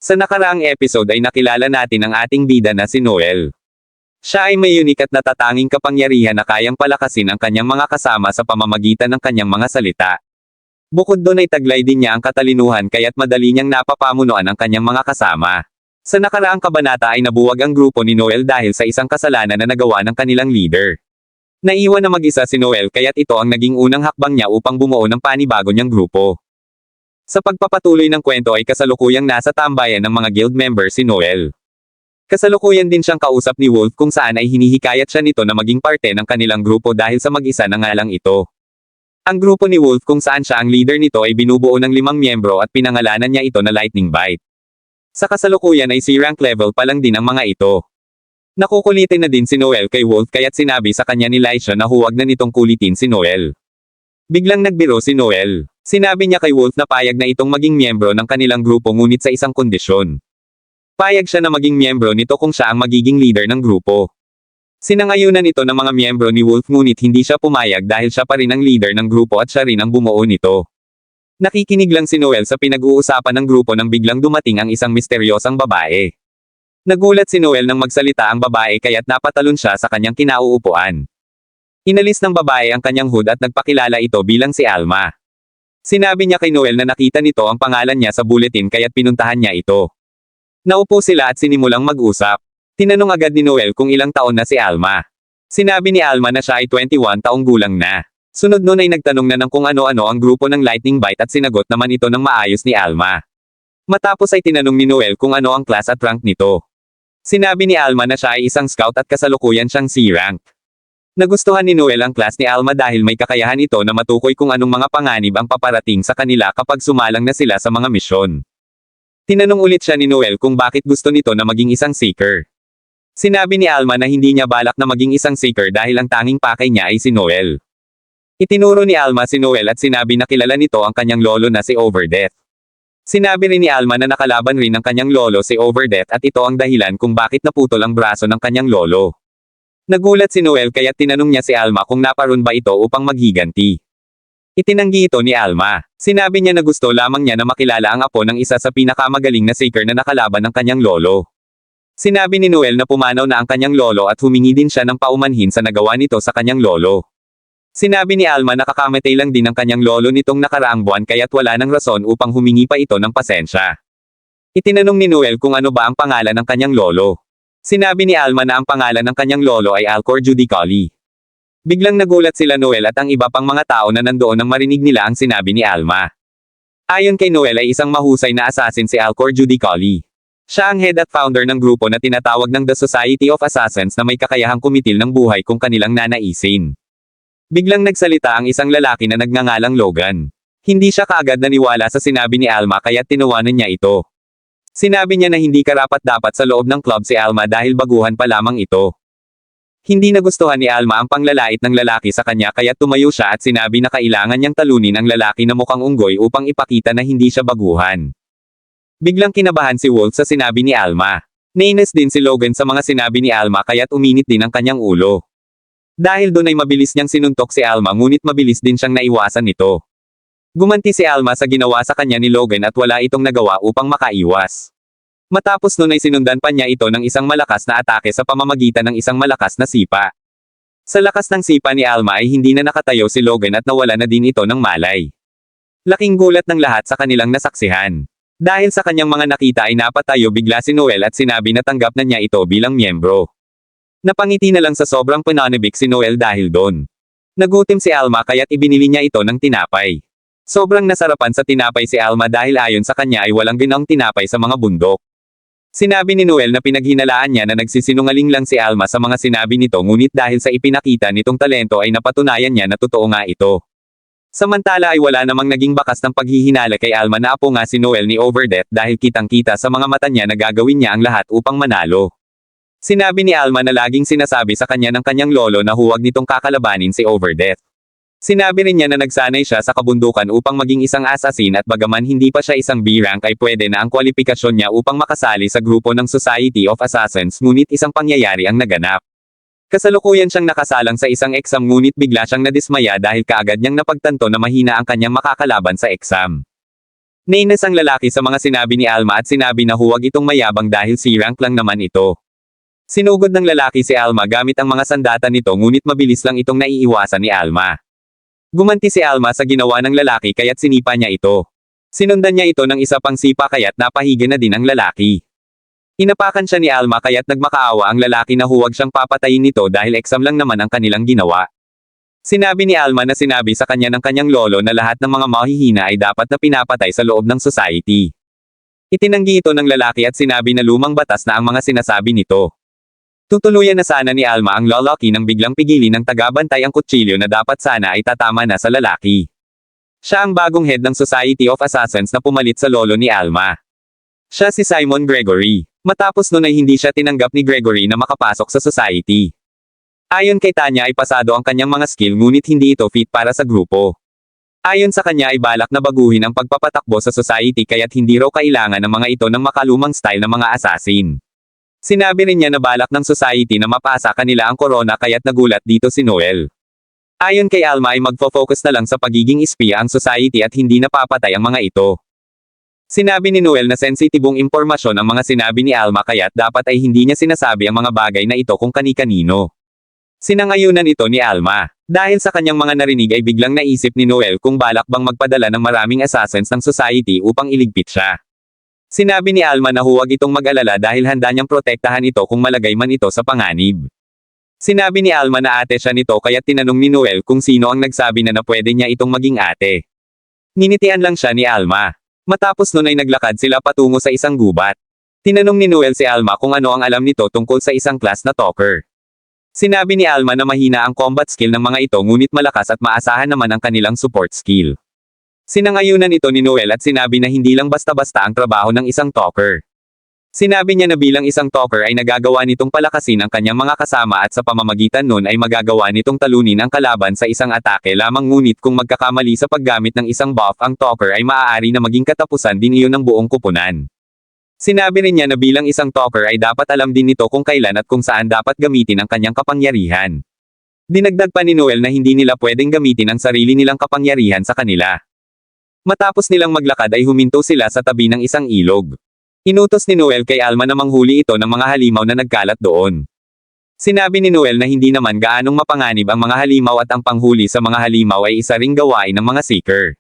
Sa nakaraang episode ay nakilala natin ang ating bida na si Noel. Siya ay may unique at natatanging kapangyarihan na kayang palakasin ang kanyang mga kasama sa pamamagitan ng kanyang mga salita. Bukod doon ay taglay din niya ang katalinuhan kaya't madali niyang napapamunuan ang kanyang mga kasama. Sa nakaraang kabanata ay nabuwag ang grupo ni Noel dahil sa isang kasalanan na nagawa ng kanilang leader. Naiwan na mag-isa si Noel kaya't ito ang naging unang hakbang niya upang bumuo ng panibago niyang grupo. Sa pagpapatuloy ng kwento ay kasalukuyang nasa tambayan ng mga guild member si Noel. Kasalukuyan din siyang kausap ni Wolf kung saan ay hinihikayat siya nito na maging parte ng kanilang grupo dahil sa mag-isa na nga lang ito. Ang grupo ni Wolf kung saan siya ang leader nito ay binubuo ng 5 miyembro at pinangalanan niya ito na Lightning Bite. Sa kasalukuyan ay C-rank level pa lang din ang mga ito. Nakukulitin na din si Noel kay Wolf kaya't sinabi sa kanya ni Lysha na huwag na nitong kulitin si Noel. Biglang nagbiro si Noel. Sinabi niya kay Wolf na payag na itong maging miyembro ng kanilang grupo ngunit sa isang kondisyon. Payag siya na maging miyembro nito kung siya ang magiging leader ng grupo. Sinangayunan ito ng mga miyembro ni Wolf ngunit hindi siya pumayag dahil siya pa rin ang leader ng grupo at siya rin ang bumuo nito. Nakikinig lang si Noel sa pinag-uusapan ng grupo nang biglang dumating ang isang misteryosang babae. Nagulat si Noel nang magsalita ang babae kaya't napatalon siya sa kanyang kinauupuan. Inalis ng babae ang kanyang hood at nagpakilala ito bilang si Alma. Sinabi niya kay Noel na nakita nito ang pangalan niya sa bulletin kaya't pinuntahan niya ito. Naupo sila at sinimulang mag-usap. Tinanong agad ni Noel kung ilang taon na si Alma. Sinabi ni Alma na siya ay 21 taong gulang na. Sunod nun ay nagtanong na ng kung ano-ano ang grupo ng Lightning Bite at sinagot naman ito ng maayos ni Alma. Matapos ay tinanong ni Noel kung ano ang class at rank nito. Sinabi ni Alma na siya ay isang scout at kasalukuyan siyang C-rank. Nagustuhan ni Noel ang class ni Alma dahil may kakayahan ito na matukoy kung anong mga panganib ang paparating sa kanila kapag sumalang na sila sa mga misyon. Tinanong ulit siya ni Noel kung bakit gusto nito na maging isang seeker. Sinabi ni Alma na hindi niya balak na maging isang seeker dahil ang tanging pakay niya ay si Noel. Itinuro ni Alma si Noel at sinabi na kilala nito ang kanyang lolo na si Overdeath. Sinabi rin ni Alma na nakalaban rin ng kanyang lolo si Overdeath at ito ang dahilan kung bakit naputol ang braso ng kanyang lolo. Nagulat si Noel kaya't tinanong niya si Alma kung naparoon ba ito upang maghiganti. Itinanggi ito ni Alma. Sinabi niya na gusto lamang niya na makilala ang apo ng isa sa pinakamagaling na seeker na nakalaban ng kanyang lolo. Sinabi ni Noel na pumanaw na ang kanyang lolo at humingi din siya ng paumanhin sa nagawa nito sa kanyang lolo. Sinabi ni Alma na kakamatay lang din ang kanyang lolo nitong nakaraang buwan kaya't wala ng rason upang humingi pa ito ng pasensya. Itinanong ni Noel kung ano ba ang pangalan ng kanyang lolo. Sinabi ni Alma na ang pangalan ng kanyang lolo ay Alcor Judicali. Biglang nagulat sila Noel at ang iba pang mga tao na nandoon nang marinig nila ang sinabi ni Alma. Ayon kay Noel ay isang mahusay na assassin si Alcor Judicali. Siya ang head at founder ng grupo na tinatawag ng The Society of Assassins na may kakayahang kumitil ng buhay kung kanilang nanaisin. Biglang nagsalita ang isang lalaki na nagngangalang Logan. Hindi siya kaagad naniwala sa sinabi ni Alma kaya't tinawanan niya ito. Sinabi niya na hindi karapat-dapat sa loob ng club si Alma dahil baguhan pa lamang ito. Hindi nagustuhan ni Alma ang panglalait ng lalaki sa kanya kaya tumayo siya at sinabi na kailangan niyang talunin ang lalaki na mukhang unggoy upang ipakita na hindi siya baguhan. Biglang kinabahan si Wolf sa sinabi ni Alma. Nainis din si Logan sa mga sinabi ni Alma kaya't uminit din ang kanyang ulo. Dahil doon ay mabilis niyang sinuntok si Alma ngunit mabilis din siyang naiwasan nito. Gumanti si Alma sa ginawa sa kanya ni Logan at wala itong nagawa upang makaiwas. Matapos nun ay sinundan pa niya ito ng isang malakas na atake sa pamamagitan ng isang malakas na sipa. Sa lakas ng sipa ni Alma ay hindi na nakatayo si Logan at nawala na din ito ng malay. Laking gulat ng lahat sa kanilang nasaksihan. Dahil sa kanyang mga nakita ay napatayo bigla si Noel at sinabi na tanggap na niya ito bilang miyembro. Napangiti na lang sa sobrang pananabik si Noel dahil doon. Nagutim si Alma kaya't ibinili niya ito ng tinapay. Sobrang nasarapan sa tinapay si Alma dahil ayon sa kanya ay walang ginaong tinapay sa mga bundok. Sinabi ni Noel na pinaghinalaan niya na nagsisinungaling lang si Alma sa mga sinabi nito ngunit dahil sa ipinakita nitong talento ay napatunayan niya na totoo nga ito. Samantala ay wala namang naging bakas ng paghihinala kay Alma na apo nga si Noel ni Overdeath dahil kitang-kita sa mga mata niya na gagawin niya ang lahat upang manalo. Sinabi ni Alma na laging sinasabi sa kanya ng kanyang lolo na huwag nitong kakalabanin si Overdeath. Sinabi rin niya na nagsanay siya sa kabundukan upang maging isang assassin at bagaman hindi pa siya isang B-rank ay pwede na ang kwalifikasyon niya upang makasali sa grupo ng Society of Assassins ngunit isang pangyayari ang naganap. Kasalukuyan siyang nakasalang sa isang exam ngunit bigla siyang nadismaya dahil kaagad niyang napagtanto na mahina ang kanyang makakalaban sa exam. Nainis ang lalaki sa mga sinabi ni Alma at sinabi na huwag itong mayabang dahil si rank lang naman ito. Sinugod ng lalaki si Alma gamit ang mga sandata nito ngunit mabilis lang itong naiiwasan ni Alma. Gumanti si Alma sa ginawa ng lalaki kaya't sinipa niya ito. Sinundan niya ito ng isa pang sipa kaya't napahigi na din ang lalaki. Inapakan siya ni Alma kaya't nagmakaawa ang lalaki na huwag siyang papatayin nito dahil exam lang naman ang kanilang ginawa. Sinabi ni Alma na sinabi sa kanya ng kanyang lolo na lahat ng mga mahihina ay dapat na pinapatay sa loob ng society. Itinanggi ito ng lalaki at sinabi na lumang batas na ang mga sinasabi nito. Tutuluyan na sana ni Alma ang lalaki nang biglang pigilin ng tagabantay ang kutsilyo na dapat sana ay tatama na sa lalaki. Siya ang bagong head ng Society of Assassins na pumalit sa lolo ni Alma. Siya si Simon Gregory. Matapos nun ay hindi siya tinanggap ni Gregory na makapasok sa society. Ayon kay Tanya ay pasado ang kanyang mga skill ngunit hindi ito fit para sa grupo. Ayon sa kanya ay balak na baguhin ang pagpapatakbo sa society kaya't hindi raw kailangan ng mga ito ng makalumang style ng mga assassin. Sinabi rin niya na balak ng society na mapasa kanila ang corona kaya't nagulat dito si Noel. Ayon kay Alma ay magfo-focus na lang sa pagiging espiya ang society at hindi napapatay ang mga ito. Sinabi ni Noel na sensitibong impormasyon ang mga sinabi ni Alma kaya't dapat ay hindi niya sinasabi ang mga bagay na ito kung kani-kanino. Sinangayunan ito ni Alma. Dahil sa kanyang mga narinig ay biglang naisip ni Noel kung balak bang magpadala ng maraming assassins ng society upang iligpit siya. Sinabi ni Alma na huwag itong mag-alala dahil handa niyang protektahan ito kung malagay man ito sa panganib. Sinabi ni Alma na ate siya nito kaya't tinanong ni Noel kung sino ang nagsabi na pwede niya itong maging ate. Ninitian lang siya ni Alma. Matapos nun ay naglakad sila patungo sa isang gubat. Tinanong ni Noel si Alma kung ano ang alam nito tungkol sa isang class na talker. Sinabi ni Alma na mahina ang combat skill ng mga ito ngunit malakas at maasahan naman ang kanilang support skill. Sinangayunan ito ni Noel at sinabi na hindi lang basta-basta ang trabaho ng isang talker. Sinabi niya na bilang isang talker ay nagagawa nitong palakasin ang kanyang mga kasama at sa pamamagitan nun ay magagawa nitong talunin ang kalaban sa isang atake lamang ngunit kung magkakamali sa paggamit ng isang buff ang talker ay maaari na maging katapusan din iyon ng buong kupunan. Sinabi rin niya na bilang isang talker ay dapat alam din nito kung kailan at kung saan dapat gamitin ang kanyang kapangyarihan. Dinagdag pa ni Noel na hindi nila pwedeng gamitin ang sarili nilang kapangyarihan sa kanila. Matapos nilang maglakad ay huminto sila sa tabi ng isang ilog. Inutos ni Noel kay Alma na manghuli ito ng mga halimaw na nagkalat doon. Sinabi ni Noel na hindi naman gaanong mapanganib ang mga halimaw at ang panghuli sa mga halimaw ay isa ring gawain ng mga seeker.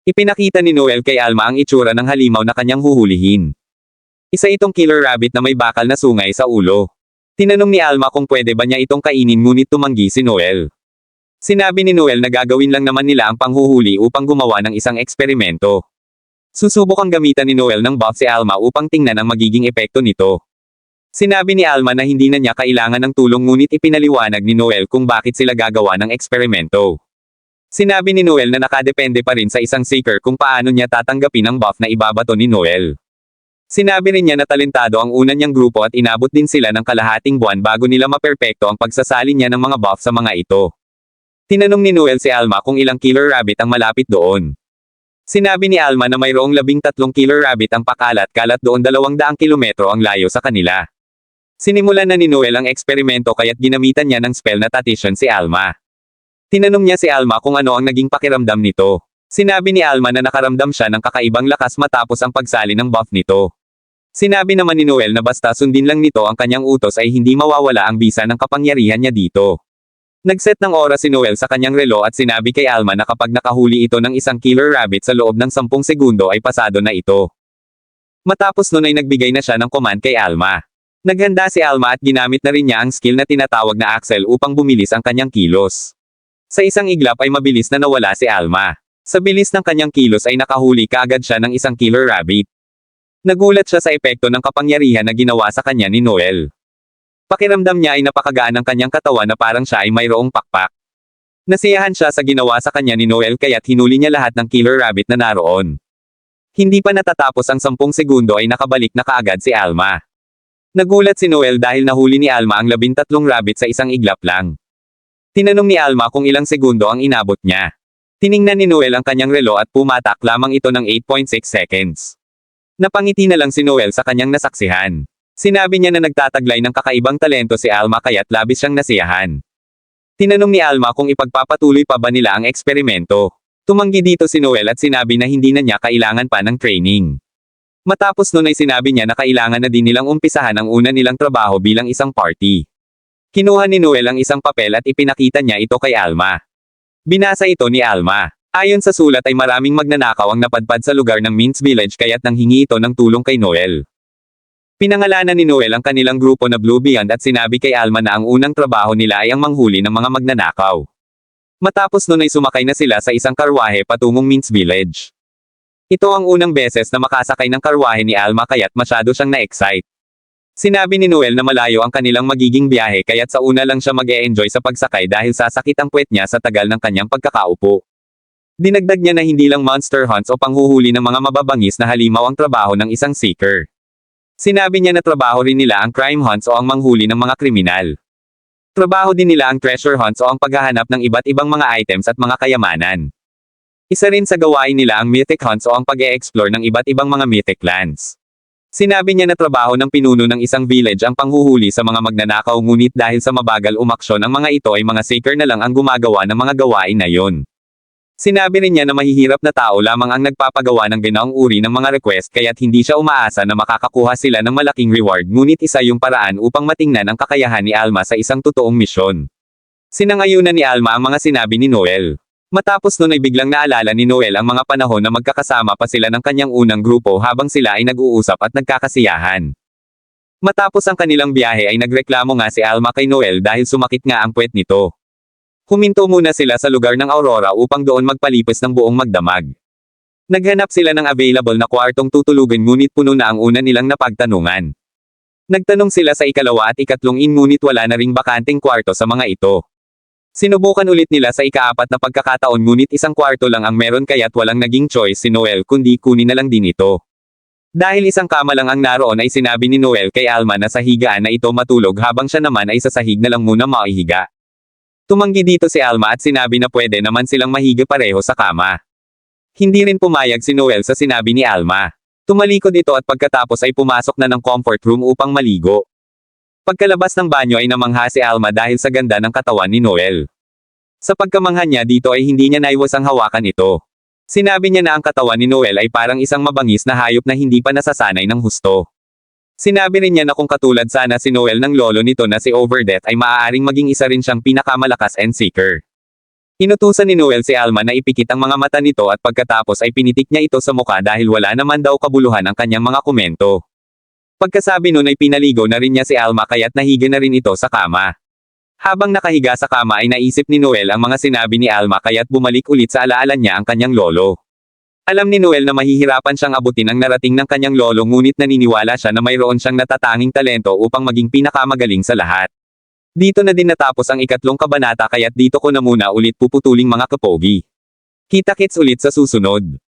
Ipinakita ni Noel kay Alma ang itsura ng halimaw na kanyang huhulihin. Isa itong killer rabbit na may bakal na sungay sa ulo. Tinanong ni Alma kung pwede ba niya itong kainin ngunit tumanggi si Noel. Sinabi ni Noel na gagawin lang naman nila ang panghuhuli upang gumawa ng isang eksperimento. Susubukang gamitan ni Noel ng buff si Alma upang tingnan ang magiging epekto nito. Sinabi ni Alma na hindi na niya kailangan ng tulong ngunit ipinaliwanag ni Noel kung bakit sila gagawa ng eksperimento. Sinabi ni Noel na nakadepende pa rin sa isang seeker kung paano niya tatanggapin ang buff na ibabato ni Noel. Sinabi rin niya na talentado ang una niyang grupo at inabot din sila ng kalahating buwan bago nila maperpekto ang pagsasali niya ng mga buff sa mga ito. Tinanong ni Noel si Alma kung ilang killer rabbit ang malapit doon. Sinabi ni Alma na mayroong 13 killer rabbit ang pakalat-kalat doon 200 kilometro ang layo sa kanila. Sinimulan na ni Noel ang eksperimento kaya't ginamitan niya ng spell na Tatition si Alma. Tinanong niya si Alma kung ano ang naging pakiramdam nito. Sinabi ni Alma na nakaramdam siya ng kakaibang lakas matapos ang pagsali ng buff nito. Sinabi naman ni Noel na basta sundin lang nito ang kanyang utos ay hindi mawawala ang bisa ng kapangyarihan niya dito. Nagset ng oras si Noel sa kanyang relo at sinabi kay Alma na kapag nakahuli ito ng isang killer rabbit sa loob ng 10 segundo ay pasado na ito. Matapos nun ay nagbigay na siya ng command kay Alma. Naghanda si Alma at ginamit na rin niya ang skill na tinatawag na Axel upang bumilis ang kanyang kilos. Sa isang iglap ay mabilis na nawala si Alma. Sa bilis ng kanyang kilos ay nakahuli kaagad siya ng isang killer rabbit. Nagulat siya sa epekto ng kapangyarihan na ginawa sa kanya ni Noel. Pakiramdam niya ay napakagaan ng kanyang katawan na parang siya ay mayroong pakpak. Nasiyahan siya sa ginawa sa kanya ni Noel kaya't hinuli niya lahat ng killer rabbit na naroon. Hindi pa natatapos ang 10 segundo ay nakabalik na kaagad si Alma. Nagulat si Noel dahil nahuli ni Alma ang 13 rabbit sa isang iglap lang. Tinanong ni Alma kung ilang segundo ang inabot niya. Tiningnan ni Noel ang kanyang relo at pumatak lamang ito ng 8.6 seconds. Napangiti na lang si Noel sa kanyang nasaksihan. Sinabi niya na nagtataglay ng kakaibang talento si Alma kaya't labis siyang nasiyahan. Tinanong ni Alma kung ipagpapatuloy pa ba nila ang eksperimento. Tumanggi dito si Noel at sinabi na hindi na niya kailangan pa ng training. Matapos nun ay sinabi niya na kailangan na din nilang umpisahan ang una nilang trabaho bilang isang party. Kinuha ni Noel ang isang papel at ipinakita niya ito kay Alma. Binasa ito ni Alma. Ayon sa sulat ay maraming magnanakaw ang napadpad sa lugar ng Mintz Village kaya't nanghingi ito ng tulong kay Noel. Pinangalanan ni Noel ang kanilang grupo na Blue Beyond at sinabi kay Alma na ang unang trabaho nila ay ang manghuli ng mga magnanakaw. Matapos nun ay sumakay na sila sa isang karwahe patungong Mintz Village. Ito ang unang beses na makasakay ng karwahe ni Alma kaya't masyado siyang na-excite. Sinabi ni Noel na malayo ang kanilang magiging biyahe kaya't sa una lang siya mag-e-enjoy sa pagsakay dahil sasakit ang puwet niya sa tagal ng kanyang pagkakaupo. Dinagdag niya na hindi lang monster hunts o panghuhuli ng mga mababangis na halimaw ang trabaho ng isang seeker. Sinabi niya na trabaho rin nila ang crime hunts o ang manghuli ng mga kriminal. Trabaho din nila ang treasure hunts o ang paghahanap ng iba't ibang mga items at mga kayamanan. Isa rin sa gawain nila ang mythic hunts o ang pag-e-explore ng iba't ibang mga mythic lands. Sinabi niya na trabaho ng pinuno ng isang village ang panghuhuli sa mga magnanakaw ngunit dahil sa mabagal umaksyon ang mga ito ay mga seeker na lang ang gumagawa ng mga gawain na yon. Sinabi rin niya na mahihirap na tao lamang ang nagpapagawa ng ganoong uri ng mga request kaya't hindi siya umaasa na makakakuha sila ng malaking reward ngunit isa yung paraan upang matingnan ang kakayahan ni Alma sa isang totoong misyon. Sinangayunan ni Alma ang mga sinabi ni Noel. Matapos nun ay biglang naalala ni Noel ang mga panahon na magkakasama pa sila ng kanyang unang grupo habang sila ay nag-uusap at nagkakasiyahan. Matapos ang kanilang biyahe ay nagreklamo nga si Alma kay Noel dahil sumakit nga ang puwet nito. Huminto muna sila sa lugar ng Aurora upang doon magpalipos ng buong magdamag. Naghanap sila ng available na kwartong tutulugan ngunit puno na ang una nilang napagtanungan. Nagtanong sila sa ikalawa at ikatlong ngunit wala na ring bakanting kwarto sa mga ito. Sinubukan ulit nila sa ikaapat na pagkakataon ngunit isang kwarto lang ang meron kaya't walang naging choice si Noel kundi kunin na lang din ito. Dahil isang kama lang ang naroon ay sinabi ni Noel kay Alma na sa higaan na ito matulog habang siya naman ay sa sahig na lang muna maihiga. Tumanggi dito si Alma at sinabi na pwede naman silang mahiga pareho sa kama. Hindi rin pumayag si Noel sa sinabi ni Alma. Tumalikod ito at pagkatapos ay pumasok na ng comfort room upang maligo. Pagkalabas ng banyo ay namangha si Alma dahil sa ganda ng katawan ni Noel. Sa pagkamangha niya dito ay hindi niya naiwasang hawakan ito. Sinabi niya na ang katawan ni Noel ay parang isang mabangis na hayop na hindi pa nasasanay ng husto. Sinabi rin niya na kung katulad sana si Noel ng lolo nito na si Overdeath ay maaaring maging isa rin siyang pinakamalakas and seeker. Inutusan ni Noel si Alma na ipikit ang mga mata nito at pagkatapos ay pinitik niya ito sa muka dahil wala naman daw kabuluhan ang kanyang mga komento. Pagkasabi nun ay pinaligo na rin niya si Alma kaya't nahiga na rin ito sa kama. Habang nakahiga sa kama ay naisip ni Noel ang mga sinabi ni Alma kaya't bumalik ulit sa alaala niya ang kanyang lolo. Alam ni Noel na mahihirapan siyang abutin ang narating ng kanyang lolo ngunit naniniwala siya na mayroon siyang natatanging talento upang maging pinakamagaling sa lahat. Dito na din natapos ang ikatlong kabanata kaya't dito ko na muna ulit puputuling mga kapogi. Kita-kits ulit sa susunod.